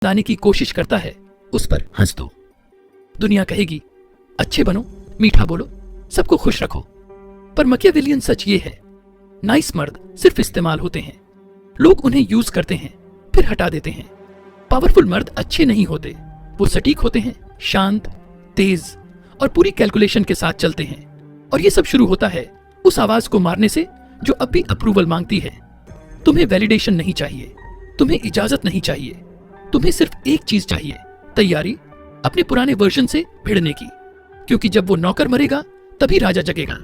लाने की कोशिश करता है उस पर हंस दो। दुनिया कहेगी अच्छे बनो, मीठा बोलो, सबको खुश रखो। पर मैकियावेलियन सच ये है, नाइस मर्द सिर्फ इस्तेमाल होते हैं। लोग उन्हें यूज करते हैं फिर हटा देते हैं। पावरफुल मर्द अच्छे नहीं होते, वो सटीक होते हैं, शांत, तेज और पूरी कैलकुलेशन के साथ चलते हैं। और ये सब शुरू होता है उस आवाज को मारने से जो अब भी अप्रूवल मांगती है। तुम्हें वैलिडेशन नहीं चाहिए, तुम्हें इजाजत नहीं चाहिए, तुम्हें सिर्फ एक चीज चाहिए, तैयारी अपने पुराने वर्जन से भिड़ने की। क्योंकि जब वो नौकर मरेगा तभी राजा जगेगा।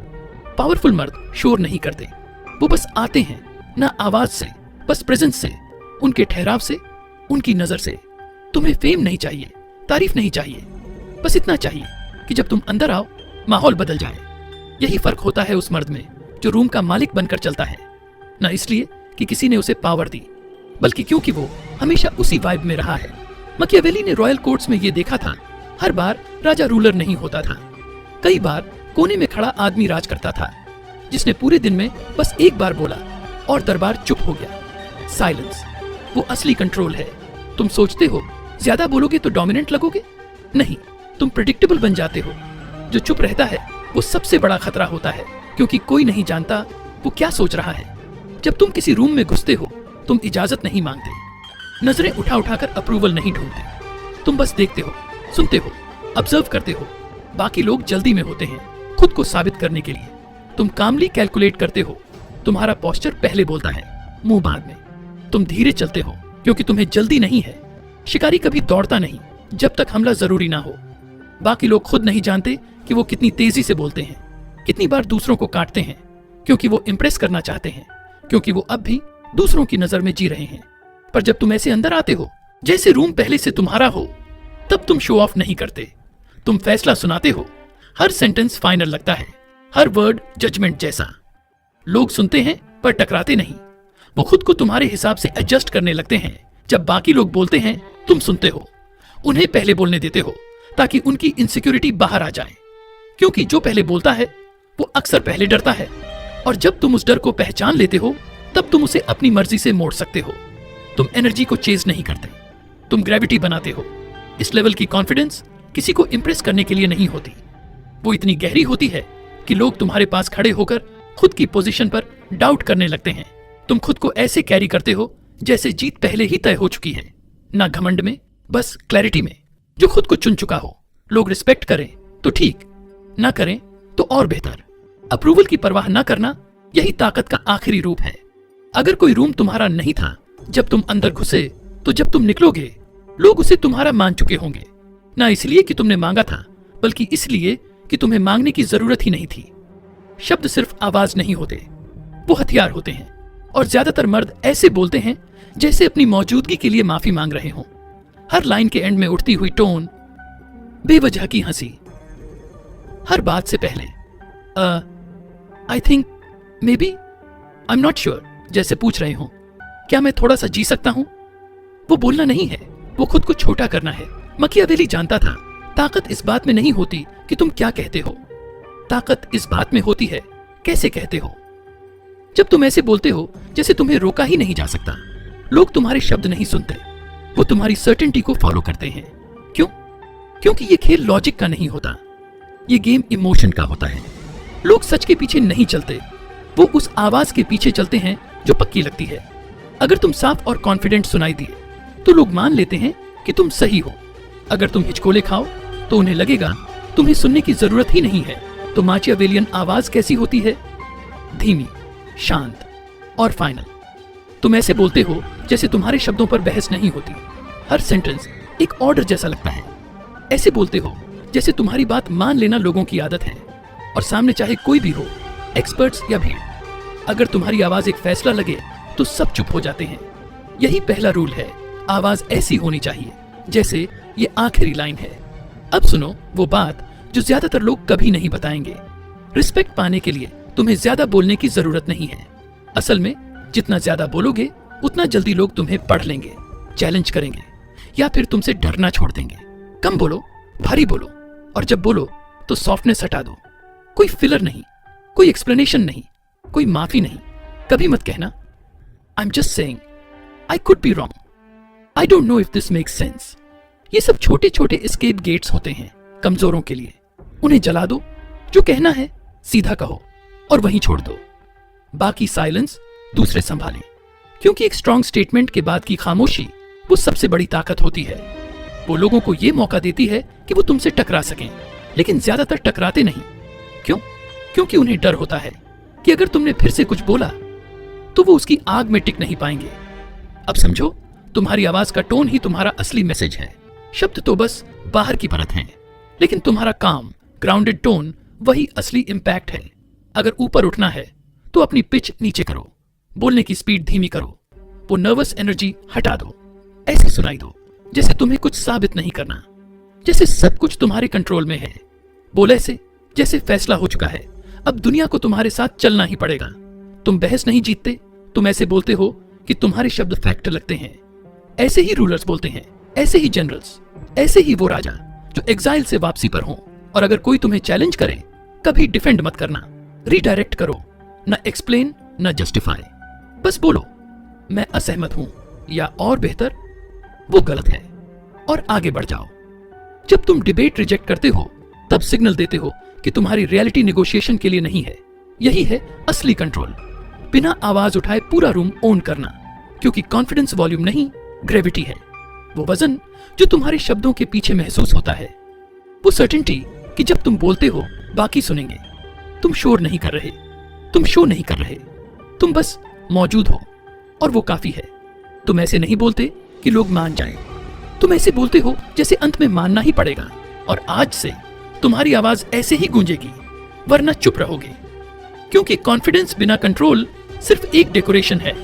पावरफुल मर्द शोर नहीं करते, वो बस आते हैं, ना आवाज से, बस प्रेजेंस से, उनके ठहराव से, उनकी नजर से। तुम्हें फेम नहीं चाहिए, तारीफ नहीं चाहिए, बस इतना चाहिए कि जब तुम अंदर आओ माहौल बदल जाए। यही फर्क होता है उस मर्द में जो रूम का मालिक बनकर चलता है, ना इसलिए कि किसी ने उसे पावर दी, बल्कि क्योंकि वो हमेशा उसी वाइब में रहा है। मैकियावेली ने रॉयल कोर्ट्स में ये देखा था, हर बार राजा रूलर नहीं होता था। कई बार कोने में खड़ा आदमी राज करता था, जिसने पूरे दिन में बस एक बार बोला और दरबार चुप हो गया। साइलेंस, वो असली कंट्रोल है। तुम सोचते हो ज्यादा बोलोगे तो डोमिनेंट लगोगे, नहीं, तुम प्रेडिक्टेबल बन जाते हो। जो चुप रहता है वो सबसे बड़ा खतरा होता है, क्योंकि कोई नहीं जानता वो क्या सोच रहा है। जब तुम किसी रूम में घुसते हो तुम इजाजत नहीं मांगते, नजरें उठा उठाकर अप्रूवल नहीं ढूंढते, तुम बस देखते हो, सुनते हो, ऑब्जर्व करते हो। बाकी लोग जल्दी में होते हैं खुद को साबित करने के लिए, तुम कामली कैलकुलेट करते हो। तुम्हारा पोस्चर पहले बोलता है, मुंह बाद में। तुम धीरे चलते हो क्योंकि तुम्हें जल्दी नहीं है। शिकारी कभी दौड़ता नहीं जब तक हमला जरूरी ना हो। बाकी लोग खुद नहीं जानते कि वो कितनी तेजी से बोलते हैं, कितनी बार दूसरों को काटते हैं, क्योंकि वो इम्प्रेस करना चाहते हैं, क्योंकि वो अब भी दूसरों की नजर में जी रहे हैं। पर जब तुम ऐसे अंदर आते हो जैसे रूम पहले से तुम्हारा हो, तब तुम शो ऑफ नहीं करते, तुम फैसला सुनाते हो। हर सेंटेंस फाइनल लगता है, हर वर्ड जजमेंट जैसा। लोग सुनते हैं पर टकराते नहीं, वो खुद को तुम्हारे हिसाब से एडजस्ट करने लगते हैं। जब बाकी लोग बोलते हैं तुम सुनते हो, उन्हें पहले बोलने देते हो ताकि उनकी इनसिक्योरिटी बाहर आ जाए, क्योंकि जो पहले बोलता है वो अक्सर पहले डरता है। और जब तुम उस डर को पहचान लेते हो तब तुम उसे अपनी मर्जी से मोड़ सकते हो। तुम एनर्जी को चेज नहीं करते, तुम ग्रेविटी बनाते हो। इस लेवल की कॉन्फिडेंस किसी को इंप्रेस करने के लिए नहीं होती, वो इतनी गहरी होती है कि लोग तुम्हारे पास खड़े होकर खुद की पोजीशन पर डाउट करने लगते हैं। तुम खुद को ऐसे कैरी करते हो जैसे जीत पहले ही तय हो चुकी है, ना घमंड में, बस क्लैरिटी में। जो खुद को चुन चुका हो, लोग रिस्पेक्ट करें तो ठीक, ना करें तो और बेहतर। अप्रूवल की परवाह ना करना, यही ताकत का आखिरी रूप है। अगर कोई रूम तुम्हारा नहीं था जब तुम अंदर घुसे, तो जब तुम निकलोगे लोग उसे तुम्हारा मान चुके होंगे, ना इसलिए कि तुमने मांगा था, बल्कि इसलिए कि तुम्हें मांगने की जरूरत ही नहीं थी। शब्द सिर्फ आवाज नहीं होते, वो हथियार होते हैं। और ज्यादातर मर्द ऐसे बोलते हैं जैसे अपनी मौजूदगी के लिए माफी मांग रहे हों। हर लाइन के एंड में उठती हुई टोन, बेवजह की हंसी, हर बात से पहले I think, may be, I am not sure जैसे पूछ रहे हो, क्या मैं थोड़ा सा जी सकता हूं? वो बोलना नहीं है, वो खुद को छोटा करना है। मैकियावेली जानता था ताकत इस बात में नहीं होती कि तुम क्या कहते हो, ताकत इस बात में होती है कैसे कहते हो। जब तुम ऐसे बोलते हो जैसे तुम्हें रोका ही नहीं जा सकता, लोग तुम्हारे शब्द नहीं सुनते, वो तुम्हारी सर्टेनिटी को फॉलो करते हैं। क्यों? क्योंकि ये खेल लॉजिक का नहीं होता, ये गेम इमोशन का होता है। लोग सच के पीछे नहीं चलते, वो उस आवाज के पीछे चलते हैं जो पक्की लगती है। अगर तुम साफ और कॉन्फिडेंट सुनाई दिए तो लोग मान लेते हैं कि तुम सही हो। अगर तुम हिचकोले खाओ तो उन्हें लगेगा तुम्हें सुनने की जरूरत ही नहीं है। तो मैकियावेलियन आवाज कैसी होती है? धीमी, शांत और फाइनल। तुम ऐसे बोलते हो जैसे तुम्हारे शब्दों पर बहस नहीं होती, हर सेंटेंस एक ऑर्डर जैसा लगता है। ऐसे बोलते हो जैसे तुम्हारी बात मान लेना लोगों की आदत है, और सामने चाहे कोई भी हो, एक्सपर्ट्स या भीड़। अगर तुम्हारी आवाज एक फैसला लगे तो सब चुप हो जाते हैं। यही पहला रूल है, आवाज ऐसी होनी चाहिए जैसे ये आखिरी लाइन है। अब सुनो वो बात जो ज्यादातर लोग कभी नहीं बताएंगे। रिस्पेक्ट पाने के लिए तुम्हें ज्यादा बोलने की जरूरत नहीं है। असल में जितना ज्यादा बोलोगे उतना जल्दी लोग तुम्हें पढ़ लेंगे, चैलेंज करेंगे, या फिर तुमसे डरना छोड़ देंगे। कम बोलो, भारी बोलो, और जब बोलो तो सॉफ्टनेस हटा दो। कोई फिलर नहीं, कोई एक्सप्लेनेशन नहीं, कोई माफी नहीं। कभी मत कहना I am just saying, I could be wrong. I don't know if this makes sense. ये सब छोटे छोटे एस्केप गेट्स होते हैं कमजोरों के लिए। उन्हें जला दो, जो कहना है सीधा कहो और वहीं छोड़ दो। बाकी साइलेंस दूसरे संभालें, क्योंकि एक स्ट्रॉन्ग स्टेटमेंट के बाद की खामोशी वो सबसे बड़ी ताकत होती है। वो लोगों को ये मौका देती है कि वो तुमसे टकरा सकें, लेकिन ज्यादातर टकराते नहीं। क्यों? क्योंकि उन्हें डर होता है कि अगर तुमने फिर से कुछ बोला तो वो उसकी आग में टिक नहीं पाएंगे। अब समझो, तुम्हारी आवाज का टोन ही तुम्हारा असली मैसेज है। शब्द तो बस बाहर की परत हैं, लेकिन तुम्हारा काम ग्राउंडेड टोन वही असली इंपैक्ट है। अगर ऊपर उठना है तो अपनी पिच नीचे करो, बोलने की स्पीड धीमी करो, वो नर्वस एनर्जी हटा दो। ऐसे सुनाई दो जैसे तुम्हें कुछ साबित नहीं करना, जैसे सब कुछ तुम्हारे कंट्रोल में है। बोल ऐसे जैसे फैसला हो चुका है, अब दुनिया को तुम्हारे साथ चलना ही पड़ेगा। तुम बहस नहीं जीतते, तुम ऐसे बोलते हो कि तुम्हारे शब्द फैक्ट लगते हैं। ऐसे ही रूलर्स बोलते हैं, ऐसे ही जनरल्स, ऐसे ही वो राजा जो एग्जाइल से वापसी पर हों। और अगर कोई तुम्हें चैलेंज करे, कभी डिफेंड मत करना, रीडायरेक्ट करो, न एक्सप्लेन न जस्टिफाई। बस बोलो मैं असहमत हूं, या और बेहतर वो गलत है, और आगे बढ़ जाओ। जब तुम डिबेट रिजेक्ट करते हो तब सिग्नल देते हो कि तुम्हारी रियलिटी नेगोशिएशन के लिए नहीं है। यही है असली कंट्रोल, बिना आवाज उठाए पूरा रूम ओन करना। क्योंकि कॉन्फिडेंस वॉल्यूम नहीं, ग्रेविटी है। वो वजन जो तुम्हारे शब्दों के पीछे महसूस होता है, वो सर्टेनिटी कि जब तुम बोलते हो बाकी सुनेंगे। तुम शोर नहीं कर रहे, तुम शो नहीं कर रहे, तुम बस मौजूद हो, और वो काफी है। तुम ऐसे नहीं बोलते कि लोग मान जाएं, तुम ऐसे बोलते हो जैसे अंत में मानना ही पड़ेगा। और आज से तुम्हारी आवाज ऐसे ही गूंजेगी, वरना चुप रहोगे। क्योंकि कॉन्फिडेंस बिना कंट्रोल सिर्फ एक डेकोरेशन है।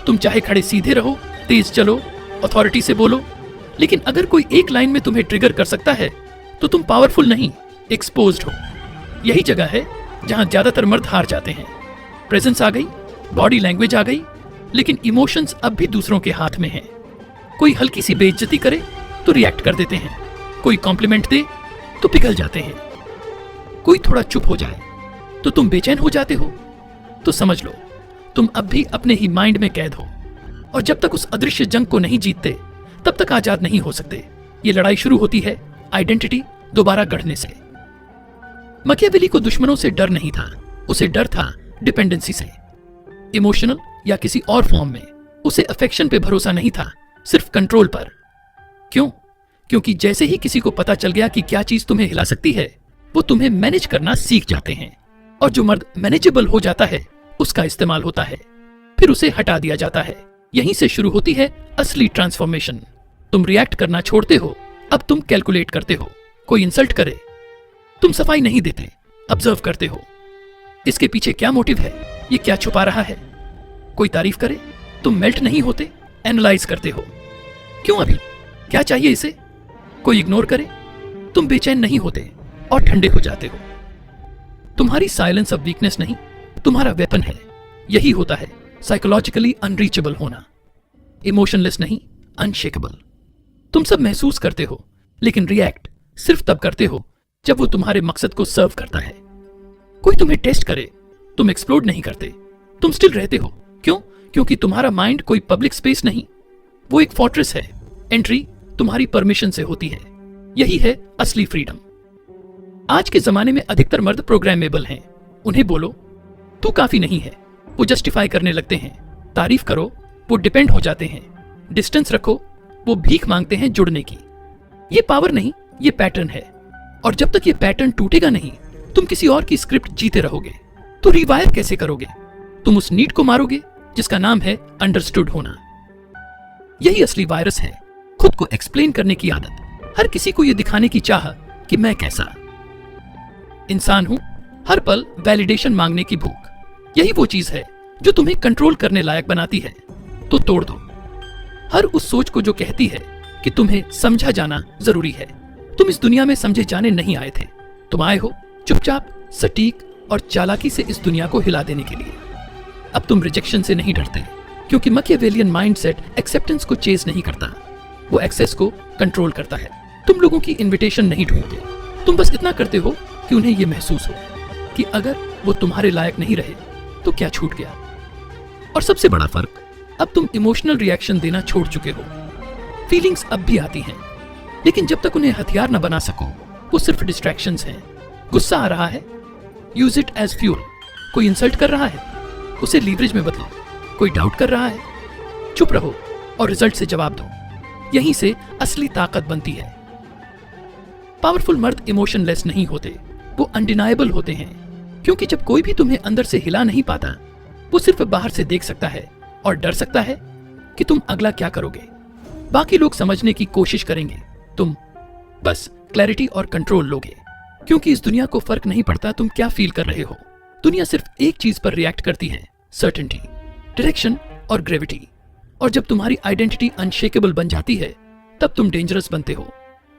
तुम चाहे खड़े सीधे रहो, तेज चलो, अथॉरिटी से बोलो, लेकिन अगर कोई एक लाइन में तुम्हें ट्रिगर कर सकता है तो तुम पावरफुल नहीं, एक्सपोज्ड हो। यही जगह है जहां ज्यादातर मर्द हार जाते हैं। प्रेजेंस आ गई, बॉडी लैंग्वेज आ गई, लेकिन इमोशंस अब भी दूसरों के हाथ में हैं। कोई हल्की सी बेइज्जती करे तो रिएक्ट कर देते हैं, कोई कॉम्प्लीमेंट दे तो पिघल जाते हैं, कोई थोड़ा चुप हो जाए तो तुम बेचैन हो जाते हो। तो समझ लो तुम अब भी अपने ही माइंड में कैद हो, और जब तक उस अदृश्य जंग को नहीं जीतते तब तक आजाद नहीं हो सकते। ये लड़ाई शुरू होती है आइडेंटिटी दोबारा गढ़ने से। मकियावेली को दुश्मनों से डर नहीं था, उसे डर था डिपेंडेंसी से। इमोशनल या किसी और फॉर्म में उसे अफेक्शन पे भरोसा नहीं था, सिर्फ कंट्रोल पर। क्यों? क्योंकि जैसे ही किसी को पता चल गया कि क्या चीज तुम्हें हिला सकती है, वो तुम्हें मैनेज करना सीख जाते हैं। और जो मर्द मैनेजेबल हो जाता है उसका इस्तेमाल होता है, फिर उसे हटा दिया जाता है। यहीं से शुरू होती है असली ट्रांसफॉर्मेशन। तुम रिएक्ट करना छोड़ते हो, अब तुम कैलकुलेट करते हो। कोई इंसल्ट करे, तुम सफाई नहीं देते, ऑब्जर्व करते हो। इसके पीछे क्या मोटिव है, ये क्या छुपा रहा है। कोई तारीफ करे, तुम मेल्ट नहीं होते, एनालाइज करते हो। क्यों अभी, क्या चाहिए इसे। कोई इग्नोर करे, तुम बेचैन नहीं होते और ठंडे हो जाते हो। तुम्हारी साइलेंस अब वीकनेस नहीं, तुम्हारा वेपन है। यही होता है साइकोलॉजिकली अनरीचेबल होना, इमोशनलेस नहीं, अनशेकेबल। तुम सब महसूस करते हो, लेकिन रिएक्ट सिर्फ तब करते हो जब वो तुम्हारे मकसद को सर्व करता है। कोई तुम्हें टेस्ट करे, तुम एक्सप्लोड नहीं करते, तुम स्टिल रहते हो। क्यों? क्योंकि तुम्हारा माइंड कोई पब्लिक स्पेस नहीं, वो एक फोर्ट्रेस है। एंट्री तुम्हारी परमिशन से होती है। यही है असली फ्रीडम। आज के जमाने में अधिकतर मर्द प्रोग्रामेबल हैं। उन्हें बोलो तू काफी नहीं है, वो जस्टिफाई करने लगते हैं। तारीफ करो, वो डिपेंड हो जाते हैं। डिस्टेंस रखो, वो भीख मांगते हैं जुड़ने की। ये पावर नहीं, ये पैटर्न है। और जब तक ये पैटर्न टूटेगा नहीं, तुम किसी और की स्क्रिप्ट जीते रहोगे। तो रिवायर कैसे करोगे? तुम उस नीड को मारोगे जिसका नाम है अंडरस्टूड होना। यही असली वायरस है, खुद को एक्सप्लेन करने की आदत। हर किसी को यह दिखाने की चाह कि मैं कैसा इंसान हूं, हर पल वैलिडेशन मांगने की भूख। यही वो चीज है जो तुम्हें कंट्रोल करने लायक बनाती है। तो तोड़ दो हर उस सोच को जो कहती है कि तुम्हें समझा जाना जरूरी है। तुम इस दुनिया में समझे जाने नहीं आए थे, तुम आए हो चुपचाप, सटीक और चालाकी से इस दुनिया को हिला देने के लिए। अब तुम रिजेक्शन से नहीं डरते, क्योंकि मकियावेलियन माइंडसेट एक्सेप्टेंस को चेज नहीं करता, वो एक्सेस को कंट्रोल करता है। तुम लोगों की इनविटेशन नहीं ढूंढते, तुम बस इतना करते हो कि उन्हें यह महसूस हो कि अगर वो तुम्हारे लायक नहीं रहे तो क्या छूट गया। और सबसे बड़ा फर्क, अब तुम इमोशनल रिएक्शन देना छोड़ चुके हो। फीलिंग्स अब भी आती हैं, लेकिन जब तक उन्हें हथियार न बना सको, वो सिर्फ डिस्ट्रैक्शंस हैं। गुस्सा आ रहा है, यूज इट एज फ्यूल। कोई इंसल्ट कर रहा है, उसे लीवरेज में बदलो। कोई डाउट कर रहा है, चुप रहो और रिजल्ट से जवाब दो। यहीं से असली ताकत बनती है। पावरफुल मर्द इमोशनलेस नहीं होते, वो अनडिनायबल होते हैं, क्योंकि जब कोई भी तुम्हें अंदर से हिला नहीं पाता, वो सिर्फ बाहर से देख सकता है और डर सकता है कि तुम अगला क्या करोगे। बाकी लोग समझने की कोशिश करेंगे, तुम बस क्लैरिटी और कंट्रोल लोगे, क्योंकि इस दुनिया को फर्क नहीं पड़ता तुम क्या फील कर रहे हो। दुनिया सिर्फ एक चीज पर रिएक्ट करती है, सर्टेनिटी, डायरेक्शन और ग्रेविटी। और जब तुम्हारी आइडेंटिटी अनशेकेबल बन जाती है, तब तुम डेंजरस बनते हो।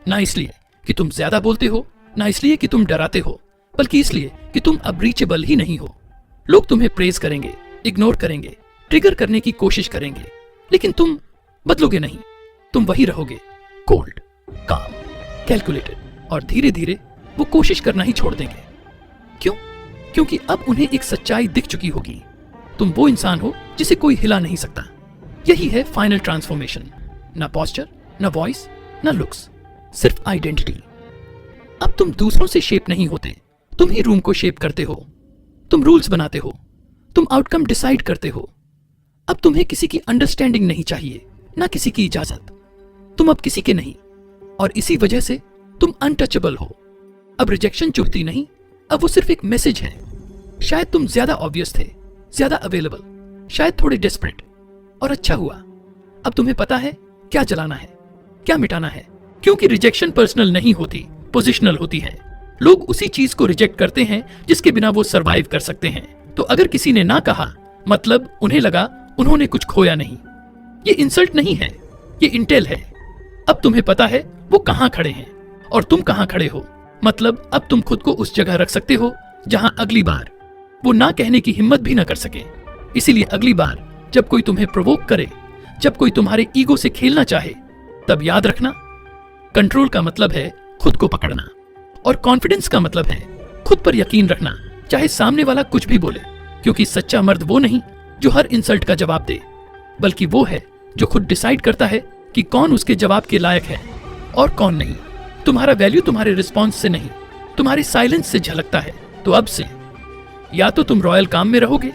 ना इसलिए कि तुम ज्यादा बोलते हो, ना इसलिए कि तुम डराते हो, बल्कि इसलिए कि तुम अब रीचेबल ही नहीं हो। लोग तुम्हें प्रेज करेंगे, इग्नोर करेंगे, ट्रिगर करने की कोशिश करेंगे, लेकिन तुम बदलोगे नहीं। तुम वही रहोगे, कोल्ड, काम, कैलकुलेटेड, और धीरे धीरे वो कोशिश करना ही छोड़ देंगे। क्यों? क्योंकि अब उन्हें एक सच्चाई दिख चुकी होगी, तुम वो इंसान हो जिसे कोई हिला नहीं सकता। यही है फाइनल ट्रांसफॉर्मेशन। ना पोस्चर, ना वॉइस, ना लुक्स, सिर्फ आइडेंटिटी। अब तुम दूसरों से शेप नहीं होते, तुम ही रूम को शेप करते हो। तुम रूल्स बनाते हो, तुम आउटकम डिसाइड करते हो। अब तुम्हें किसी की अंडरस्टैंडिंग नहीं चाहिए, ना किसी की इजाजत। तुम अब किसी के नहीं, और इसी वजह से तुम अनटचेबल हो। अब रिजेक्शन चुभती नहीं, अब वो सिर्फ एक मैसेज है। शायद तुम ज्यादा ऑब्वियस थे, ज्यादा अवेलेबल, शायद थोड़े डेस्परेट, और अच्छा हुआ। अब तुम्हें पता है क्या जलाना है, क्या मिटाना है, क्योंकि रिजेक्शन पर्सनल नहीं होती, पोजिशनल होती है। लोग उसी चीज को रिजेक्ट करते हैं जिसके बिना वो सरवाइव कर सकते हैं। तो अगर किसी ने ना कहा, मतलब उन्हें लगा उन्होंने कुछ खोया नहीं। ये इंसल्ट नहीं है, ये इंटेल है। अब तुम्हें पता है वो कहां खड़े हैं और तुम कहां खड़े हो। मतलब अब तुम खुद को उस जगह रख सकते हो जहां अगली बार वो ना कहने की हिम्मत भी ना कर सके। इसीलिए अगली बार जब कोई तुम्हें प्रोवोक करे, जब कोई तुम्हारे ईगो से खेलना चाहे, तब याद रखना, कंट्रोल का मतलब है खुद को पकड़ना, और कॉन्फिडेंस का मतलब है खुद पर यकीन रखना, चाहे सामने वाला कुछ भी बोले। क्योंकि सच्चा मर्द वो नहीं जो हर इंसल्ट का जवाब दे, बल्कि वो है जो खुद डिसाइड करता है कि कौन उसके जवाब के लायक है और कौन नहीं। तुम्हारा वैल्यू तुम्हारे रिस्पॉन्स से नहीं, तुम्हारे साइलेंस से झलकता है। तो अब से या तो तुम रॉयल काम में रहोगे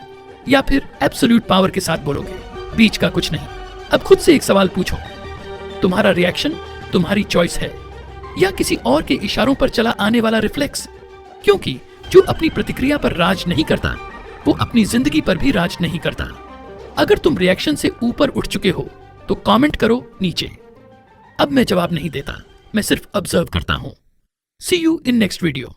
या फिर एब्सोल्यूट पावर के साथ बोलोगे, बीच का कुछ नहीं। अब खुद से एक सवाल पूछो, तुम्हारा रिएक्शन तुम्हारी चॉइस है या किसी और के इशारों पर चला आने वाला रिफ्लेक्स? क्योंकि जो अपनी प्रतिक्रिया पर राज नहीं करता, वो अपनी जिंदगी पर भी राज नहीं करता। अगर तुम रिएक्शन से ऊपर उठ चुके हो तो कमेंट करो नीचे। अब मैं जवाब नहीं देता, मैं सिर्फ ऑब्जर्व करता हूं। सी यू इन नेक्स्ट वीडियो।